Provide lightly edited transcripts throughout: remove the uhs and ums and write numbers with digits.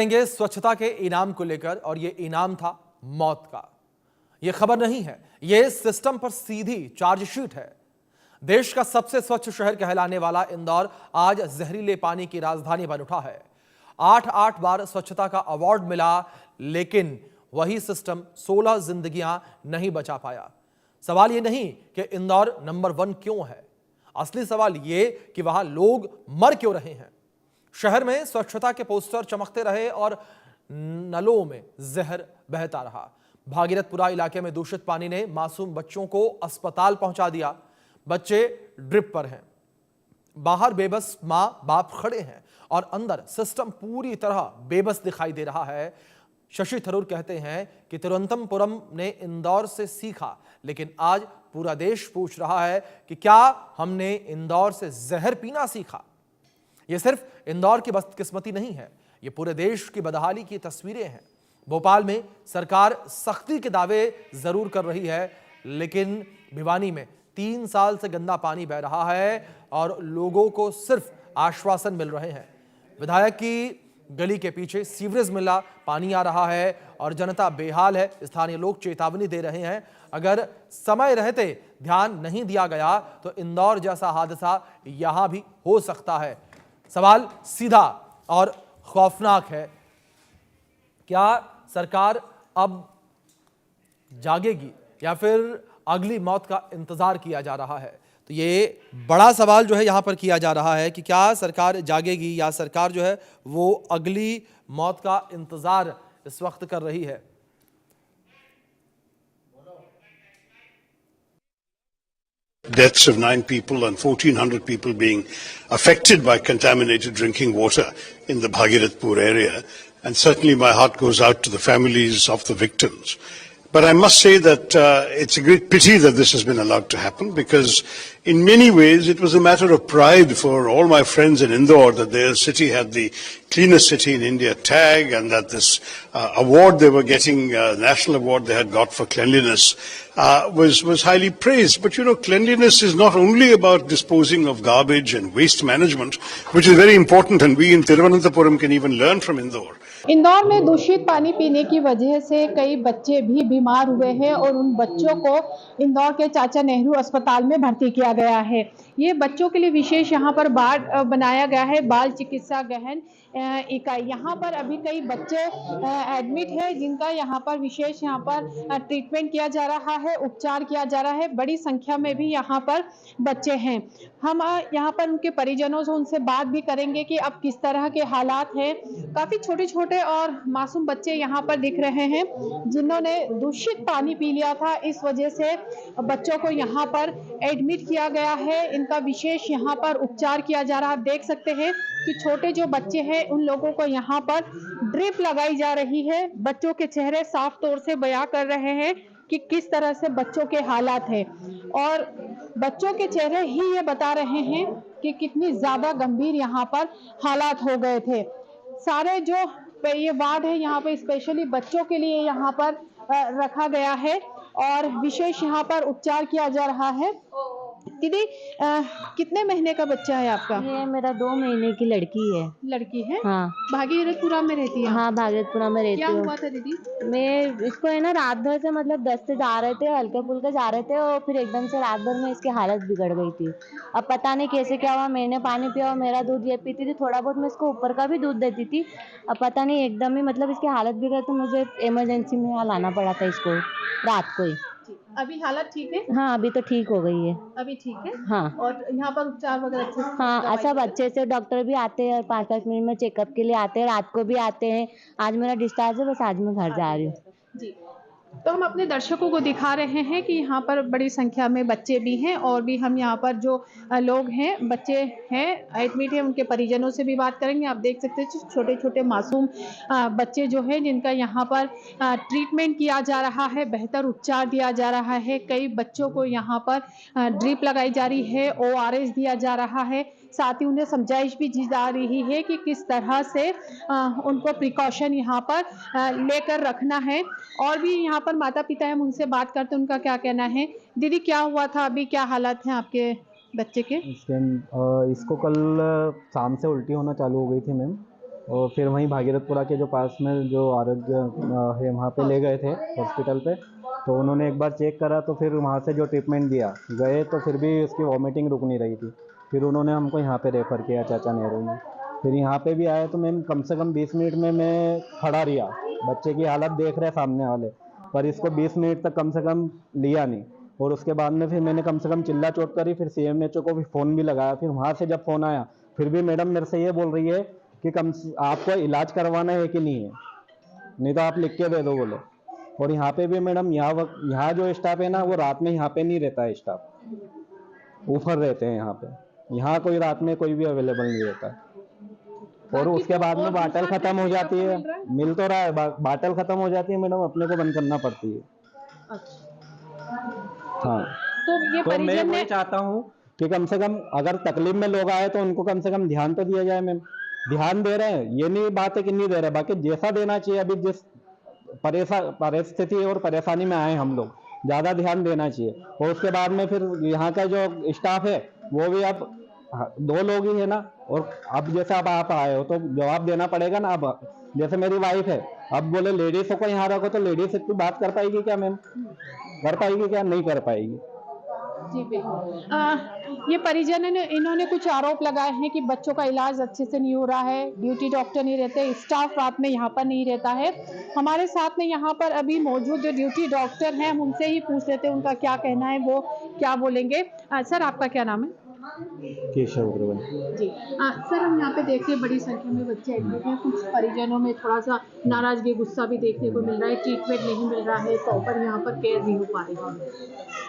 देंगे स्वच्छता के इनाम को लेकर, और ये इनाम था मौत का। ये खबर नहीं है, ये सिस्टम पर सीधी चार्जशीट है। देश का सबसे स्वच्छ शहर कहलाने वाला इंदौर आज जहरीले पानी की राजधानी बन उठा है। 8 बार स्वच्छता का अवार्ड मिला, लेकिन वही सिस्टम 16 जिंदगियां नहीं बचा पाया। सवाल ये नहीं कि इंदौर नंबर 1 क्यों है, असली सवाल ये कि वहां लोग मर क्यों रहे हैं। शहर में स्वच्छता के पोस्टर चमकते रहे और नलों में जहर बहता रहा। भागीरथपुरा इलाके में दूषित पानी ने मासूम बच्चों को अस्पताल पहुंचा दिया। बच्चे ड्रिप पर हैं, बाहर बेबस मां बाप खड़े हैं और अंदर सिस्टम पूरी तरह बेबस दिखाई दे रहा है। शशि थरूर कहते हैं कि तिरुवनंतपुरम ने इंदौर से सीखा, लेकिन आज पूरा देश पूछ रहा है कि क्या हमने इंदौर से जहर पीना सीखा। यह सिर्फ इंदौर की बदकिस्मती नहीं है, यह पूरे देश की बदहाली की तस्वीरें हैं। भोपाल में सरकार सख्ती के दावे जरूर कर रही है, लेकिन भिवानी में 3 साल से गंदा पानी बह रहा है और लोगों को सिर्फ आश्वासन मिल रहे हैं। विधायक की गली के पीछे सीवरेज मिला पानी आ रहा है और जनता बेहाल है। स्थानीय लोग चेतावनी दे रहे हैं, अगर समय रहते ध्यान नहीं दिया गया तो इंदौर जैसा हादसा यहां भी हो सकता है। सवाल सीधा और खौफनाक है, क्या सरकार अब जागेगी या फिर अगली मौत का इंतजार किया जा रहा है। तो ये बड़ा सवाल जो है यहां पर किया जा रहा है कि क्या सरकार जागेगी या सरकार जो है वो अगली मौत का इंतजार इस वक्त कर रही है। Deaths of 9 people and 1,400 people being affected by contaminated drinking water in the Bhagirathpur area. And certainly my heart goes out to the families of the victims. But I must say that it's a great pity that this has been allowed to happen, because in many ways it was a matter of pride for all my friends in Indore that their city had the cleanest city in India tag, and that this award they were getting, national award they had got for cleanliness, was highly praised. But you know, cleanliness is not only about disposing of garbage and waste management, which is very important, and we in Thiruvananthapuram can even learn from Indore. Indore में दूषित पानी पीने की वजह से कई बच्चे भी बीमार हुए हैं और उन बच्चों को इंदौर के चाचा नेहरू अस्पताल में भर्ती किया गया है। ये बच्चों के लिए विशेष यहाँ पर वार्ड बनाया गया है, बाल चिकित्सा गहन इकाई। यहाँ पर अभी कई बच्चे एडमिट है, जिनका यहाँ पर विशेष यहाँ पर ट्रीटमेंट किया जा रहा है, उपचार किया जा रहा है। बड़ी संख्या में भी यहाँ पर बच्चे हैं। हम यहाँ पर उनके परिजनों से उनसे बात भी करेंगे कि अब किस तरह के हालात हैं। काफी छोटे छोटे और मासूम बच्चे यहाँ पर दिख रहे हैं, जिन्होंने दूषित पानी पी लिया था। इस वजह से बच्चों को यहाँ पर एडमिट किया गया है, इनका विशेष यहाँ पर उपचार किया जा रहा है। देख सकते हैं कि छोटे जो बच्चे हैं उन लोगों को यहाँ पर ड्रिप लगाई जा रही है। बच्चों के चेहरे साफ तौर से बयां कर रहे हैं कि किस तरह से बच्चों के हालात हैं, और बच्चों के चेहरे ही ये बता रहे हैं कि कितनी ज्यादा गंभीर यहाँ पर हालात हो गए थे। सारे जो ये वार्ड है यहाँ पर स्पेशली बच्चों के लिए यहाँ पर रखा गया है और विशेष यहाँ पर उपचार किया जा रहा है। दीदी, कितने महीने का बच्चा है आपका? ये मेरा 2 महीने की लड़की है। लड़की है? हाँ। भागीरथपुरा में रहती है? हाँ, भागीरथपुरा में रहती क्या हूँ। हुआ था दीदी? मैं इसको है ना रात भर से मतलब 10 से जा रहे थे, हल्के फुल्के जा रहे थे, और फिर एकदम से रात भर में इसकी हालत बिगड़ गई थी। अब पता नहीं कैसे क्या हुआ, मैंने पानी पिया और मेरा दूध ये पीती थी, थोड़ा बहुत मैं इसको ऊपर का भी दूध देती थी। अब पता नहीं एकदम ही मतलब इसकी हालत बिगड़, तो मुझे इमरजेंसी में यहाँ लाना पड़ा था इसको रात को ही। अभी हालत ठीक है? हाँ, अभी तो ठीक हो गई है। अभी ठीक है? हाँ। और यहाँ पर उपचार वगैरह अच्छे से? हाँ, सब अच्छे से। डॉक्टर भी आते हैं और 5-5 मिनट में चेकअप के लिए आते हैं, रात को भी आते हैं। आज मेरा डिस्चार्ज है, बस आज मैं घर जा रही हूँ। जी, तो हम अपने दर्शकों को दिखा रहे हैं कि यहाँ पर बड़ी संख्या में बच्चे भी हैं, और भी हम यहाँ पर जो लोग हैं, बच्चे हैं एडमिट हैं, उनके परिजनों से भी बात करेंगे। आप देख सकते हैं छोटे छोटे मासूम बच्चे जो हैं, जिनका यहाँ पर ट्रीटमेंट किया जा रहा है, बेहतर उपचार दिया जा रहा है। कई बच्चों को यहाँ पर ड्रिप लगाई जा रही है, ORS दिया जा रहा है। साथ ही उन्हें समझाइश भी दी जा रही है कि किस तरह से उनको प्रिकॉशन यहाँ पर लेकर रखना है। और भी यहाँ पर माता पिता हैं, उनसे बात करते हैं, उनका क्या कहना है। दीदी, क्या हुआ था, अभी क्या हालात हैं आपके बच्चे के? इसको कल शाम से उल्टी होना चालू हो गई थी मैम, और फिर वहीं भागीरथपुरा के जो पास में जो आरोग्य है वहाँ पे ले गए थे हॉस्पिटल पे। तो उन्होंने एक बार चेक करा तो फिर वहाँ से जो ट्रीटमेंट दिया गए तो फिर भी उसकी वॉमिटिंग रुक नहीं रही थी। फिर उन्होंने हमको यहाँ पे रेफ़र किया चाचा नेहरू में। फिर यहाँ पे भी आए तो मैम कम से कम 20 मिनट में मैं खड़ा रहा। बच्चे की हालत देख रहे सामने वाले, पर इसको 20 मिनट तक कम से कम लिया नहीं। और उसके बाद में फिर मैंने कम से कम चिल्ला चोट करी। फिर CMHO को भी फ़ोन भी लगाया। फिर वहाँ से जब फ़ोन आया फिर भी मैडम मेरे से ये बोल रही है कि आपको इलाज करवाना है कि नहीं है, नहीं तो आप लिख के दे दो बोले। और यहाँ पे भी मैडम यहाँ जो स्टाफ है ना वो रात में यहाँ पे नहीं रहता है, स्टाफ ऊपर रहते हैं यहाँ पे। यहाँ कोई रात में कोई भी अवेलेबल नहीं रहता है। और उसके बाद में बाटल खत्म हो जाती है, मिल तो रहा है, बाटल खत्म हो जाती है मैडम, अपने को बंद करना पड़ती है। हाँ, तो मैं वही चाहता हूँ कि कम से कम अगर तकलीफ में लोग आए तो उनको कम से कम ध्यान तो दिया जाए। मैम ध्यान दे रहे हैं, ये नहीं बात है कि नहीं दे रहे, बाकी जैसा देना चाहिए। अभी जिस परिस्थिति और परेशानी में आए हम लोग, ज़्यादा ध्यान देना चाहिए। और उसके बाद में फिर यहाँ का जो स्टाफ है वो भी अब 2 लोग ही है ना। और अब जैसे अब आप आए हो तो जवाब देना पड़ेगा ना। अब जैसे मेरी वाइफ है, अब बोले लेडीज़ों को यहाँ रखो तो लेडीज से बात कर पाएगी क्या मैम? कर पाएगी क्या? नहीं कर पाएगी। जी बिल्कुल। ये परिजन ने इन्होंने कुछ आरोप लगाए हैं कि बच्चों का इलाज अच्छे से नहीं हो रहा है, ड्यूटी डॉक्टर नहीं रहते, स्टाफ रात में यहाँ पर नहीं रहता है। हमारे साथ में यहाँ पर अभी मौजूद जो ड्यूटी डॉक्टर हैं हम उनसे ही पूछ लेते हैं उनका क्या कहना है, वो क्या बोलेंगे। सर आपका क्या नाम है? केशव अग्रवाल जी। सर हम यहाँ पे देखते हैं बड़ी संख्या में बच्चे एडमिट हैं। कुछ परिजनों में थोड़ा सा नाराजगी गुस्सा भी देखने को मिल रहा है, ट्रीटमेंट नहीं मिल रहा है, प्रॉपर यहाँ पर केयर नहीं हो पा रही है।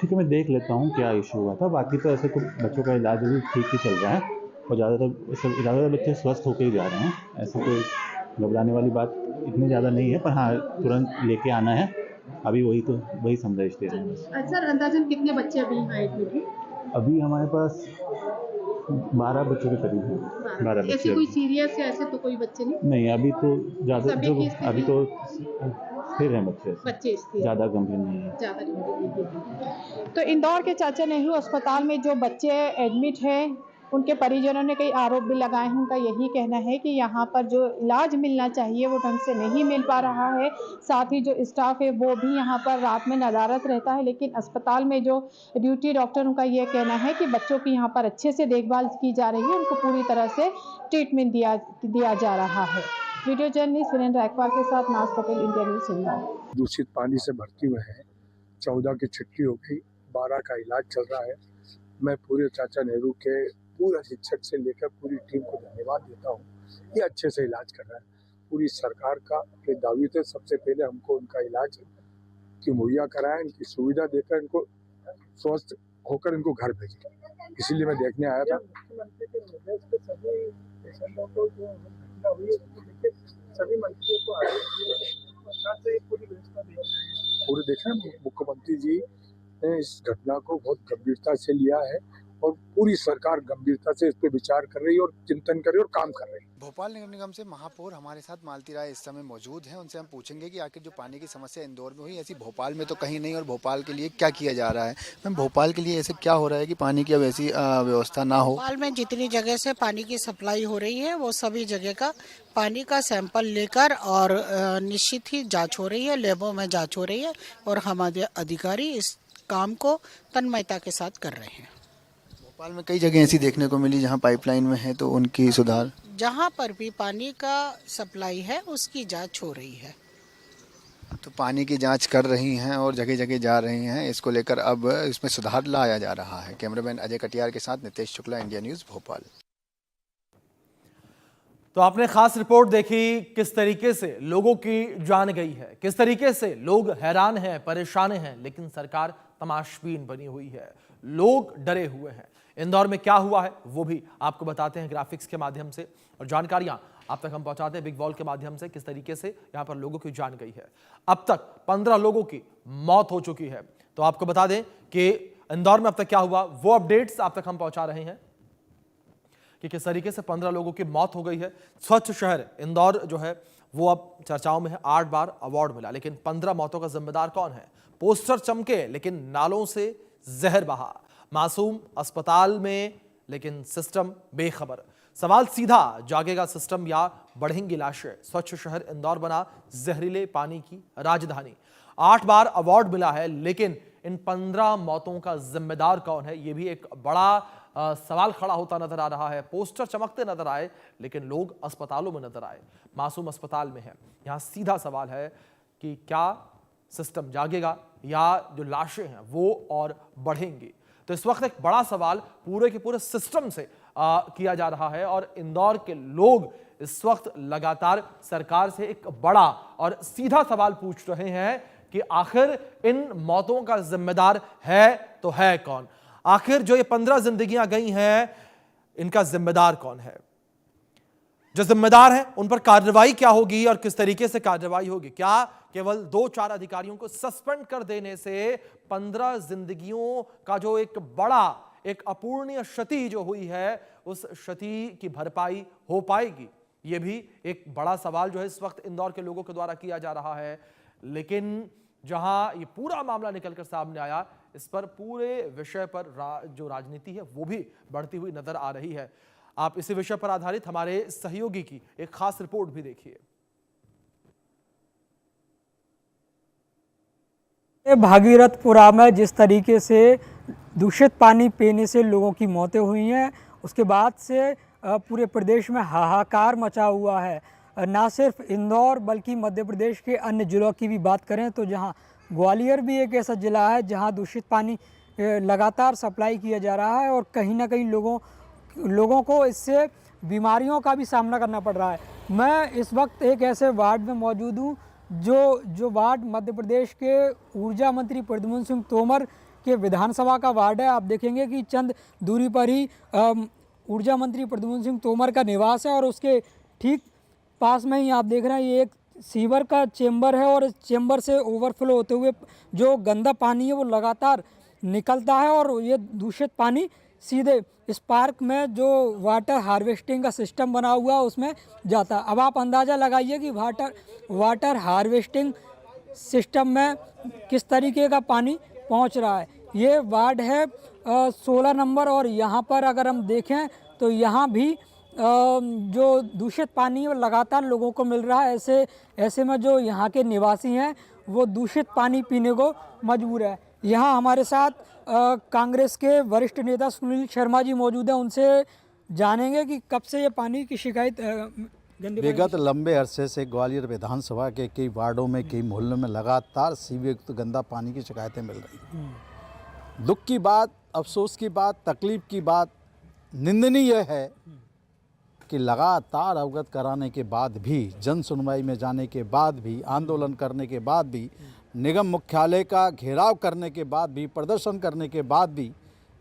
ठीक है, मैं देख लेता हूँ क्या इशू हुआ था। बाकी तो ऐसे तो बच्चों का इलाज भी ठीक ही चल रहा है और ज़्यादातर बच्चे स्वस्थ होकर ही जा रहे हैं। ऐसे कोई घबराने वाली बात इतनी ज़्यादा नहीं है, पर हाँ तुरंत लेके आना है। अभी वही संदेश दे रहे हैं। सर अंदाजन कितने बच्चे अभी यहाँ एडमिट हैं? अभी हमारे पास 12 बच्चों के करीब हैं। 12 बच्चे। ऐसे कोई सीरियस या ऐसे तो कोई बच्चे नहीं, अभी तो ज़्यादा अभी तो स्थिर हैं बच्चे ज़्यादा गंभीर नहीं है। तो इंदौर के चाचा नेहरू अस्पताल में जो बच्चे एडमिट हैं उनके परिजनों ने कई आरोप भी लगाए हैं। उनका यही कहना है कि यहाँ पर जो इलाज मिलना चाहिए वो ढंग से नहीं मिल पा रहा है। साथ ही जो स्टाफ है वो भी यहाँ पर रात में नदारत रहता है, लेकिन अस्पताल में जो ड्यूटी डॉक्टर उनका ये कहना है कि बच्चों की यहाँ पर अच्छे से देखभाल की जा रही है, उनको पूरी तरह से ट्रीटमेंट दिया जा रहा है। वीडियो जर्नलिस्ट वीरेंद्र रायकवार के साथ नाज पटेल, इंडिया न्यूज़ इंदौर। दूषित पानी से भर्ती हुए हैं, 14 की छुट्टी हो गई, 12 का इलाज चल रहा है। मैं पूरे चाचा नेहरू के पूरा शिक्षक से लेकर पूरी टीम को धन्यवाद देता हूँ। ये अच्छे से इलाज कर रहा है। पूरी सरकार का ये दायित्व है, सबसे पहले हमको उनका इलाज की मुहैया कराएं, इनकी सुविधा देकर इनको स्वस्थ होकर इनको घर भेजें। इसीलिए मैं देखने आया था। मुख्यमंत्री के निर्देश पे सभी पेशेंटों को जो घटना हुई है सभी मंत्रियों को पूरी व्यवस्था पूरे देखें। मुख्यमंत्री जी ने इस घटना को बहुत गंभीरता से लिया है और पूरी सरकार गंभीरता से इस पे विचार कर रही है और चिंतन कर रही है और काम कर रही है। भोपाल नगर निगम से महापौर हमारे साथ मालती राय इस समय मौजूद हैं। उनसे हम पूछेंगे कि आखिर जो पानी की समस्या इंदौर में हुई ऐसी भोपाल में तो कहीं नहीं, और भोपाल के लिए क्या किया जा रहा है। मैम भोपाल के लिए ऐसे क्या हो रहा है कि पानी की अब ऐसी व्यवस्था ना हो? भोपाल में जितनी जगह से पानी की सप्लाई हो रही है वो सभी जगह का पानी का सैंपल लेकर और निश्चित ही जाँच हो रही है, लैबों में जाँच हो रही है और हमारे अधिकारी इस काम को तन्मयता के साथ कर रहे हैं। भोपाल में कई जगह ऐसी देखने को मिली जहां पाइपलाइन में है तो उनकी सुधार, जहां पर भी पानी का सप्लाई है उसकी जांच हो रही है। तो पानी की जांच कर रही हैं और जगह जगह जा रही हैं, इसको लेकर अब इसमें सुधार लाया जा रहा है। कैमरामैन अजय कटियार के साथ नितेश शुक्ला, इंडिया न्यूज़ भोपाल। तो आपने खास रिपोर्ट देखी, किस तरीके से लोगों की जान गई है, किस तरीके से लोग हैरान हैं, परेशान हैं, लेकिन सरकार तमाशबीन बनी हुई है, लोग डरे हुए हैं। इंदौर में क्या हुआ है वो भी आपको बताते हैं ग्राफिक्स के माध्यम से, और जानकारियां आप तक हम पहुंचाते हैं बिग वॉल के माध्यम से, किस तरीके से यहां पर लोगों की जान गई है। अब तक 15 लोगों की मौत हो चुकी है। तो आपको बता दें कि इंदौर में अब तक क्या हुआ, वो अपडेट्स आप तक हम पहुंचा रहे हैं कि किस तरीके से 15 लोगों की मौत हो गई है। स्वच्छ शहर इंदौर जो है वो अब चर्चाओं में है, 8 बार अवार्ड मिला, लेकिन 15 मौतों का जिम्मेदार कौन है? पोस्टर चमके लेकिन नालों से जहर बहा, मासूम अस्पताल में लेकिन सिस्टम बेखबर। सवाल सीधा, जागेगा सिस्टम या बढ़ेंगी लाशें? स्वच्छ शहर इंदौर बना जहरीले पानी की राजधानी। 8 बार अवार्ड मिला है, लेकिन इन 15 मौतों का जिम्मेदार कौन है, यह भी एक बड़ा सवाल खड़ा होता नजर आ रहा है। पोस्टर चमकते नजर आए, लेकिन लोग अस्पतालों में नजर आए। मासूम अस्पताल में है। यहां सीधा सवाल है कि क्या सिस्टम जागेगा या जो लाशें हैं वो और बढ़ेंगी? तो इस वक्त एक बड़ा सवाल पूरे के पूरे सिस्टम से किया जा रहा है और इंदौर के लोग इस वक्त लगातार सरकार से एक बड़ा और सीधा सवाल पूछ रहे हैं कि आखिर इन मौतों का जिम्मेदार है तो है कौन? आखिर जो ये 15 जिंदगियां गई हैं, इनका जिम्मेदार कौन है? जो जिम्मेदार हैं उन पर कार्रवाई क्या होगी और किस तरीके से कार्रवाई होगी? क्या केवल 2-4 अधिकारियों को सस्पेंड कर देने से 15 जिंदगियों का जो एक बड़ा एक अपूर्णीय क्षति जो हुई है, उस क्षति की भरपाई हो पाएगी? यह भी एक बड़ा सवाल जो है इस वक्त इंदौर के लोगों के द्वारा किया जा रहा है। लेकिन जहां ये पूरा मामला निकलकर सामने आया, इस पर पूरे विषय पर जो राजनीति है वो भी बढ़ती हुई नजर आ रही है। आप इसी विषय पर आधारित हमारे सहयोगी की एक खास रिपोर्ट भी देखिए। भागीरथपुरा में जिस तरीके से दूषित पानी पीने से लोगों की मौतें हुई हैं, उसके बाद से पूरे प्रदेश में हाहाकार मचा हुआ है। ना सिर्फ इंदौर बल्कि मध्य प्रदेश के अन्य जिलों की भी बात करें तो जहां ग्वालियर भी एक ऐसा ज़िला है जहां दूषित पानी लगातार सप्लाई किया जा रहा है और कहीं ना कहीं लोगों को इससे बीमारियों का भी सामना करना पड़ रहा है। मैं इस वक्त एक ऐसे वार्ड में मौजूद हूँ जो वार्ड मध्य प्रदेश के ऊर्जा मंत्री प्रद्युम्न सिंह तोमर के विधानसभा का वार्ड है। आप देखेंगे कि चंद दूरी पर ही ऊर्जा मंत्री प्रद्युम्न सिंह तोमर का निवास है और उसके ठीक पास में ही आप देख रहे हैं ये एक सीवर का चेंबर है और इस चेंबर से ओवरफ्लो होते हुए जो गंदा पानी है वो लगातार निकलता है और ये दूषित पानी सीधे इस पार्क में जो वाटर हार्वेस्टिंग का सिस्टम बना हुआ है उसमें जाता है। अब आप अंदाज़ा लगाइए कि वाटर हार्वेस्टिंग सिस्टम में किस तरीके का पानी पहुंच रहा है। ये वार्ड है 16 नंबर और यहाँ पर अगर हम देखें तो यहाँ भी जो दूषित पानी है लगातार लोगों को मिल रहा है। ऐसे में जो यहाँ के निवासी हैं वो दूषित पानी पीने को मजबूर है। यहाँ हमारे साथ कांग्रेस के वरिष्ठ नेता सुनील शर्मा जी मौजूद हैं, उनसे जानेंगे कि कब से ये पानी की शिकायत विगत लंबे अरसे से ग्वालियर विधानसभा के कई वार्डों में कई मोहल्लों में लगातार सीवर युक्त गंदा पानी की शिकायतें मिल रही हैं। दुख की बात, अफसोस की बात, तकलीफ की बात, निंदनीय है कि लगातार अवगत कराने के बाद भी, जन सुनवाई में जाने के बाद भी, आंदोलन करने के बाद भी, निगम मुख्यालय का घेराव करने के बाद भी, प्रदर्शन करने के बाद भी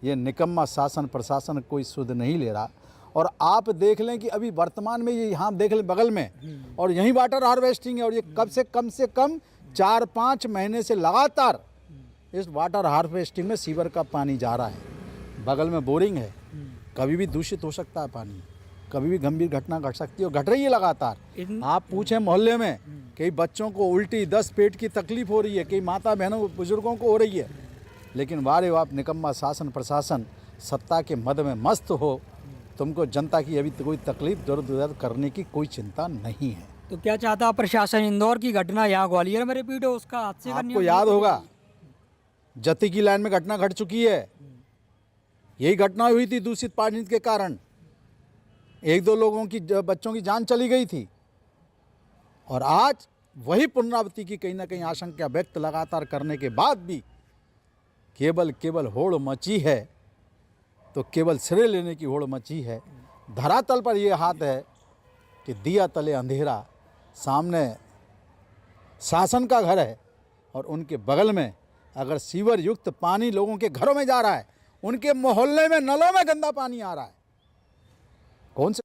ये निकम्मा शासन प्रशासन कोई सुध नहीं ले रहा। और आप देख लें कि अभी वर्तमान में ये यहाँ देख लें बगल में और यहीं वाटर हार्वेस्टिंग है और ये कब से कम 4-5 महीने से लगातार इस वाटर हार्वेस्टिंग में सीवर का पानी जा रहा है। बगल में बोरिंग है, कभी भी दूषित हो सकता है पानी, कभी भी गंभीर घटना घट सकती है और घट रही है लगातार। आप पूछें मोहल्ले में कई बच्चों को उल्टी, 10 पेट की तकलीफ हो रही है, कई माता बहनों बुजुर्गों को हो रही है। लेकिन वारे वाप निकम्मा शासन प्रशासन सत्ता के मद में मस्त हो, तुमको जनता की अभी कोई तकलीफ दर्द करने की कोई चिंता नहीं है। तो क्या चाहता प्रशासन इंदौर की घटना यहाँ ग्वालियर में रिपीट हो, उसका हादसे का आपको याद होगा जती की लाइन में घटना घट चुकी है। यही घटना हुई थी दूषित पानी के कारण, 1-2 लोगों की बच्चों की जान चली गई थी और आज वही पुनरावृत्ति की कहीं ना कहीं आशंका व्यक्त लगातार करने के बाद भी केवल होड़ मची है, तो केवल श्रेय लेने की होड़ मची है। धरातल पर यह हाथ है कि दिया तले अंधेरा, सामने शासन का घर है और उनके बगल में अगर सीवर युक्त पानी लोगों के घरों में जा रहा है, उनके मोहल्ले में नलों में गंदा पानी आ रहा है, कौन से